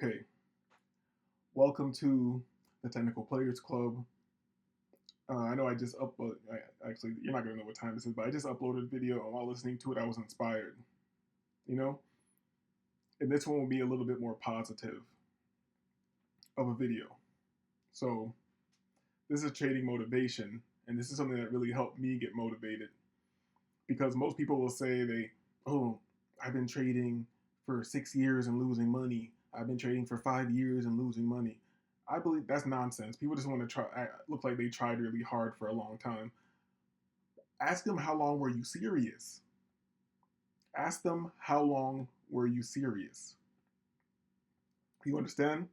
Okay, welcome to the Technical Players Club. I know I just upload. Actually, you're not gonna know what time this is, but I just uploaded a video, and while listening to it, I was inspired. You know, and this one will be a little bit more positive of a video. So this is trading motivation, and this is something that really helped me get motivated because most people will say oh, I've been trading for 6 years and losing money. I've been trading for 5 years and losing money. I believe that's nonsense. People just want to try. Look like they tried really hard for a long time. Ask them how long were you serious. Ask them how long were you serious. You understand?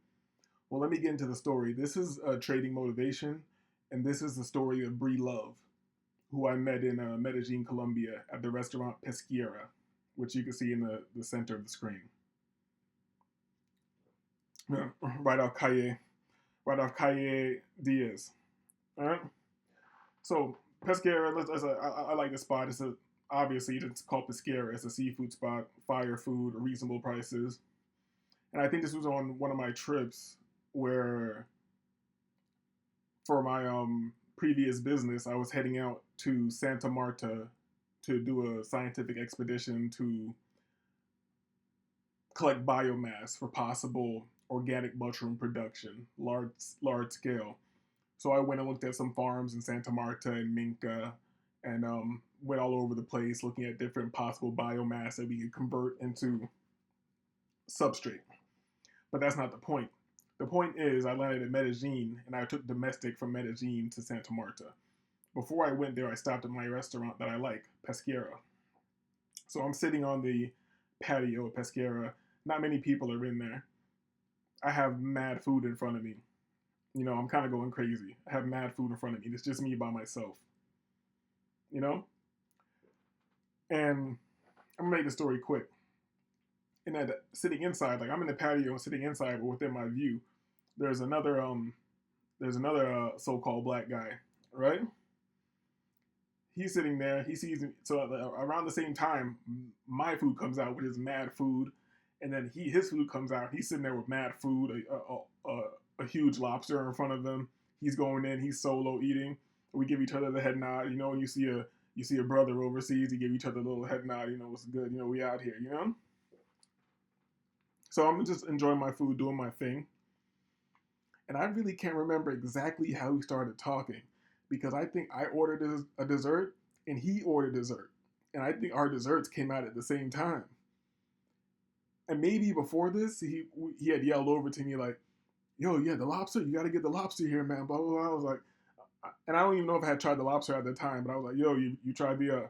Well, let me get into the story. This is trading motivation, and this is the story of Bree, who I met in Medellin, Colombia, at the restaurant Pesquera, which you can see in the center of the screen. Yeah, right off Calle Diaz. All right. So Pesquera, I like the spot. Obviously it's called Pesquera. It's a seafood spot, fire food, reasonable prices. And I think this was on one of my trips where, for my previous business, I was heading out to Santa Marta to do a scientific expedition to collect biomass for possible organic mushroom production, large scale. So I went and looked at some farms in Santa Marta and Minca, and went all over the place looking at different possible biomass that we could convert into substrate. But that's not the point. The point is, I landed in Medellin, and I took domestic from Medellin to Santa Marta. Before I went there, I stopped at my restaurant that I like, Pesquera. So I'm sitting on the patio of Pesquera. Not many people are in there. I have mad food in front of me. I'm kind of going crazy. I have mad food in front of me. It's just me by myself. You know? And I'm gonna make the story quick. And then sitting inside, like I'm in the patio and sitting inside, but within my view, there's another so-called black guy, right? He's sitting there. He sees me. So around the same time, my food comes out with his mad food, and then his food comes out. He's sitting there with mad food, a huge lobster in front of him. He's going in. He's solo eating. We give each other the head nod. When you see a brother overseas, you give each other a little head nod. What's good. We out here. So I'm just enjoying my food, doing my thing, and I really can't remember exactly how we started talking because I think I ordered a dessert and he ordered dessert, and I think our desserts came out at the same time. And maybe before this, he had yelled over to me like, "Yo, yeah, the lobster, you got to get the lobster here, man." Blah blah blah. I was like, and I don't even know if I had tried the lobster at the time, but I was like, "Yo, you tried the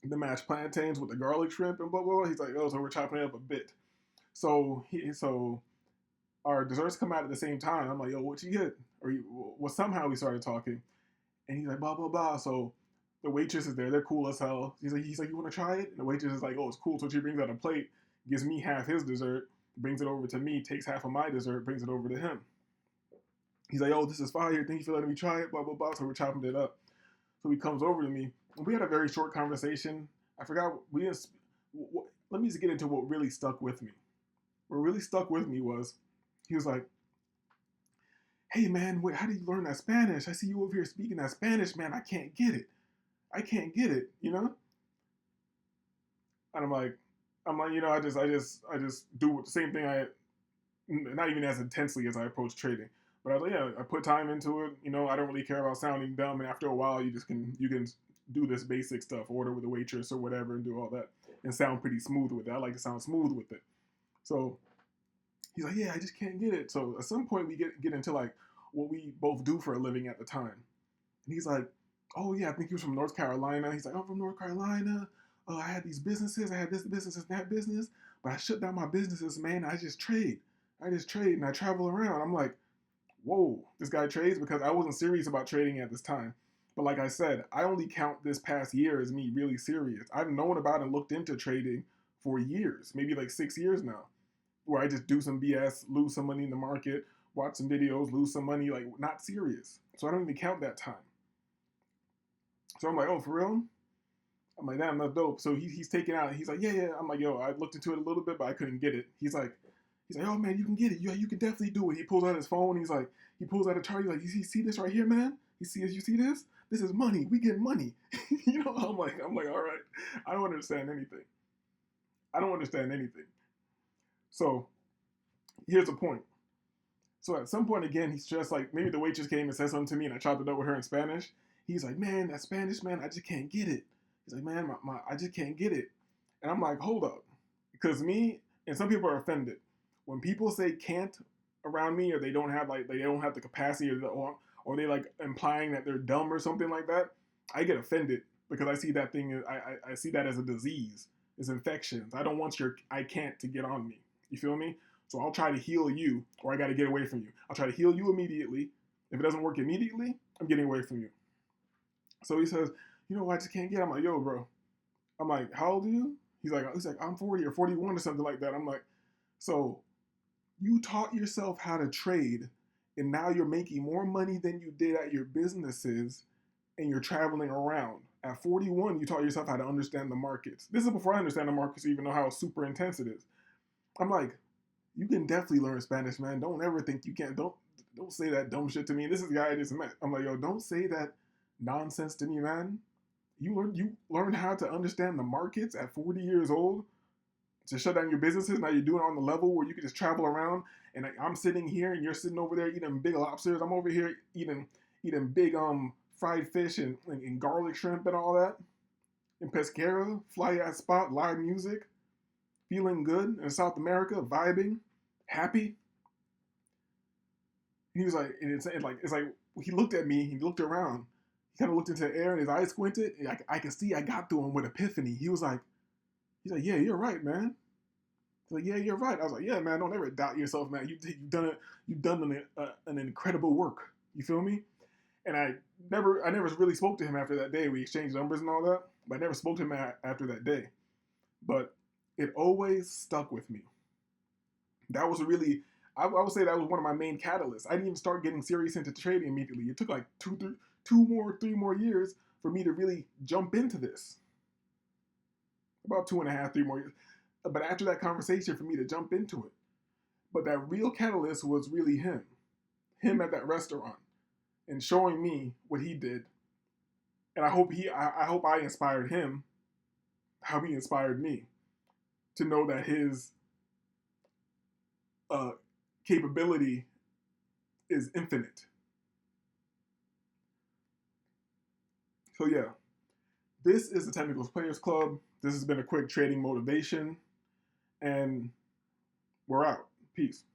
mashed plantains with the garlic shrimp and blah blah blah." He's like, "Oh, so we're chopping it up a bit." So our desserts come out at the same time. I'm like, "Yo, what you get?" Well, somehow we started talking, and he's like, "Blah blah blah." So the waitress is there. They're cool as hell. He's like, "You want to try it?" And the waitress is like, "Oh, it's cool." So she brings out a plate, gives me half his dessert, brings it over to me, takes half of my dessert, brings it over to him. He's like, "Oh, this is fire. Thank you for letting me try it." Blah blah blah. So we're chopping it up. So he comes over to me. And we had a very short conversation. I forgot we didn't. Let me just get into what really stuck with me. What really stuck with me was he was like, "Hey man, wait, how do you learn that Spanish? I see you over here speaking that Spanish, man. I can't get it. I can't get it, And I'm like, I just do the same thing. Not even as intensely as I approach trading, but I was like, yeah, I put time into it. I don't really care about sounding dumb, and after a while, you can do this basic stuff, order with a waitress or whatever, and do all that, and sound pretty smooth with it. I like to sound smooth with it. So he's like, yeah, I just can't get it. So at some point, we get into like what we both do for a living at the time, and he's like, oh yeah, I think he was from North Carolina. He's like, I'm from North Carolina. I had these businesses. I had this business and that business, but I shut down my businesses, man. I just trade. And I travel around. I'm like, whoa, this guy trades, because I wasn't serious about trading at this time. But like I said, I only count this past year as me really serious. I've known about and looked into trading for years, maybe like 6 years now, where I just do some BS, lose some money in the market, watch some videos, lose some money, like not serious. So I don't even count that time. So I'm like, oh, for real? I'm like, damn, that's dope. So he's taking out, he's like, yeah. I'm like, yo, I looked into it a little bit, but I couldn't get it. He's like, He's like, oh man, you can get it. Yeah, you can definitely do it. He pulls out his phone. He pulls out a chart. He's like, see this right here, man? You see this? This is money. We get money. I'm like, all right. I don't understand anything. I don't understand anything. So here's the point. So at some point again, he's just like, maybe the waitress came and said something to me, and I chopped it up with her in Spanish. He's like, man, that Spanish, man, I just can't get it. He's like, man, I just can't get it. And I'm like, hold up, because me and some people are offended when people say can't around me, or they don't have the capacity, or they like implying that they're dumb or something like that. I get offended because I see that thing. I see that as a disease. It's infections. I don't want your I can't to get on me. You feel me? So I'll try to heal you, or I got to get away from you. I'll try to heal you immediately. If it doesn't work immediately, I'm getting away from you. So he says, you know, I just can't get it. I'm like, yo, bro. I'm like, how old are you? He's like, I'm 40 or 41 or something like that. I'm like, so you taught yourself how to trade, and now you're making more money than you did at your businesses, and you're traveling around. At 41, you taught yourself how to understand the markets. This is before I understand the markets, even know how super intense it is. I'm like, you can definitely learn Spanish, man. Don't ever think you can't. Don't say that dumb shit to me. This is the guy I just met. I'm like, yo, don't say that nonsense to me, man. You learn how to understand the markets at 40 years old to shut down your businesses. Now you're doing it on the level where you can just travel around. And I'm sitting here, and you're sitting over there eating big lobsters. I'm over here eating big fried fish and garlic shrimp and all that. In Pesquera, fly ass spot, live music, feeling good in South America, vibing, happy. He was like, and it's like he looked at me, he looked around, he kind of looked into the air, and his eyes squinted. And I could see I got to him with epiphany. He's like, yeah, you're right, man. He's like, yeah, you're right. I was like, yeah, man, don't ever doubt yourself, man. You've done it. You've done an incredible work. You feel me? And I never really spoke to him after that day. We exchanged numbers and all that, but I never spoke to him after that day. But it always stuck with me. That was really, I would say that was one of my main catalysts. I didn't even start getting serious into trading immediately. It took like 3 more years for me to really jump into this. About 2.5, 3 more years. But after that conversation, for me to jump into it. But that real catalyst was really him at that restaurant, and showing me what he did. And I hope I inspired him how he inspired me to know that his uh, capability is infinite. So yeah, this is the Technicals Players Club. This has been a quick trading motivation, and we're out. Peace.